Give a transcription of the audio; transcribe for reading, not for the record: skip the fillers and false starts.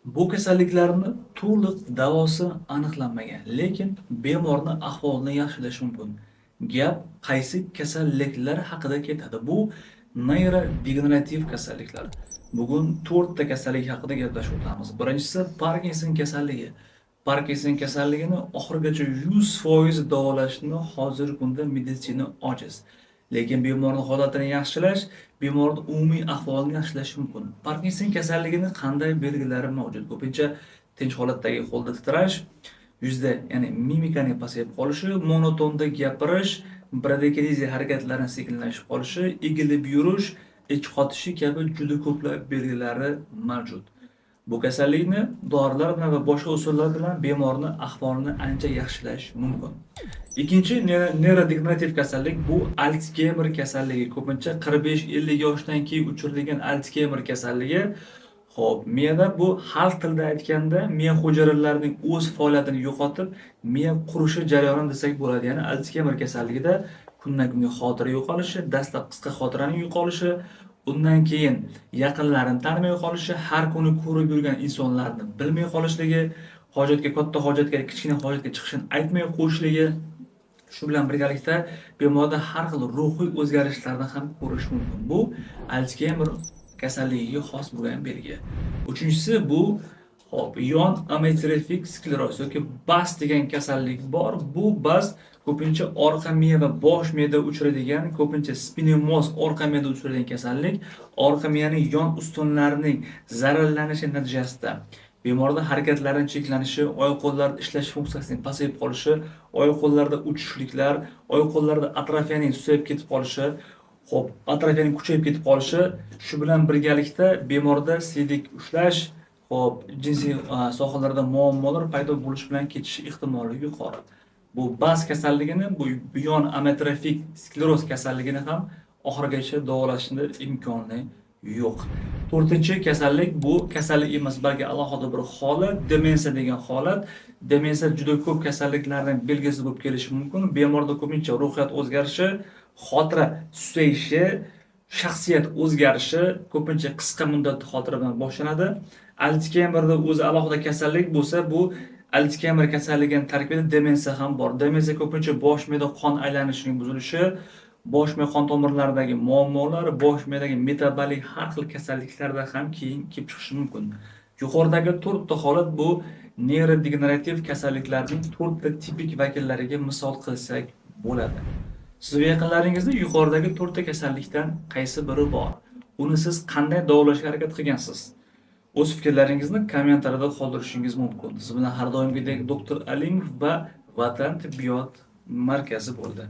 Bu kasalliklarni to'liq davosi aniqlanmagan, lekin bemorning ahvolini yaxshilash mumkin. Gap qaysi kasalliklar haqida ketadi? Bu neyrodegenerativ kasalliklar. Bugun 4 ta kasallik haqida gaplashib o'tamiz. Birinchisi Parkinson kasalligi. Parkinson kasalligini oxirigacha 100% davolashni hozirgi kunda meditsina ojiz. Lekin bemorning holatini yaxshilash, bemorning umumiy ahvolini yaxshilash mumkin. Parkinson kasalligining qanday belgilari mavjud? Ko'pincha tinch holatdagi qo'lda titrash, yuzda, ya'ni mimikaning pasayib qolishi, monotonda gapirish, bradikaliziya harakatlarning sekinlashib qolishi, egilib yurish, ich qotishi kabi juda ko'plab belgilari mavjud. Bu kasallikni dorilar bilan va boshqa usullar bilan bemorni ahvolini ancha yaxshilash mumkin. Ikkinchi neyrodegenerativ kasallik bu Alsgeymer kasalligi. Ko'pincha 45-50 yoshdan keyin uchraydigan Alsgeymer kasalligi. Xo'p, miyada bu xalq tilida aytganda miya hujayralarining o'z faoliyatini yo'qotib, miya qurishi jarayoni desak bo'ladi. Ya'ni Alsgeymer kasalligida kundan kunga xotira yo'qolishi, dastlab qisqa xotiraning yo'qolishi, undan keyin yaqinlarini tanimay qolishi, har kuni ko'rib yurgan insonlarni bilmay qolishligi, katta hojatga, kichkina hojatga chiqishini aytmay qo'yishligi. Shu bilan birgalikda bemorda har xil ruhiy o'zgarishlarni ham ko'rish mumkin. Bu Alsgeymer kasalligiga xos bo'lgan belgi. Uchinchisi bu yon amyotrofik skleroz yoki BAS degan kasallik bor. Bu BAS ko'pincha orqa miya va bosh miyada uchraydigan, ko'pincha spinnoz orqa miyada uchraydigan kasallik. Orqa miyaning yon ustunlarining zararlanishi natijasida bemorda harakatlarning cheklanishi, oyoq qo'llarda ishlash funksiyasining pasayib qolishi, oyoq qo'llarda uchishliklar, oyoq qo'llarda atrofiyaning susayib ketib qolishi, atrofiyaning kuchayib ketib qolishi, shu bilan birgalikda bemorda siydik ushlash, jinsiy sohalarda muammolar paydo bo'lishi bilan ketishi ehtimoli yuqori. Bu BAS kasalligini, bu yon amyotrofik skleroz kasalligini ham oxirigacha davolashning imkoni yo'q. To'rtinchi kasallik bu kasallik emas, balki alohida bir holat, demensiya degan holat. Demensiya juda ko'p kasalliklarning belgisi bo'lib kelishi mumkin. Bemorda ko'pincha ruhiyat o'zgarishi, xotira susayishi, shaxsiyat o'zgarishi, ko'pincha qisqa muddatli xotira bilan boshlanadi. Alsgeymerda o'zi alohida kasallik bo'lsa, bu Alsgeymer kasalligining tarkibida demensiya ham bor. Demensiya ko'pincha bosh miyada qon aylanishining buzilishi, bosh miya qon tomirlaridagi muammolar, bosh miyadagi metabolik har xil kasalliklarda ham keyin kelib chiqishi mumkin. Yuqoridagi 4 ta holat bu neyrodegenerativ kasalliklarning 4 ta tipik vakillariga misol qilsak bo'ladi. Siz va yaqinlaringizda yuqoridagi 4 ta kasallikdan qaysi biri bor? Uni siz qanday davolashga harakat qilgansiz? O'z fikrlaringizni kommentariyada qoldirishingiz mumkin. Siz bilan har doimgidek doktor Alimov va Vatan tibbiyot markazi bo'ldi.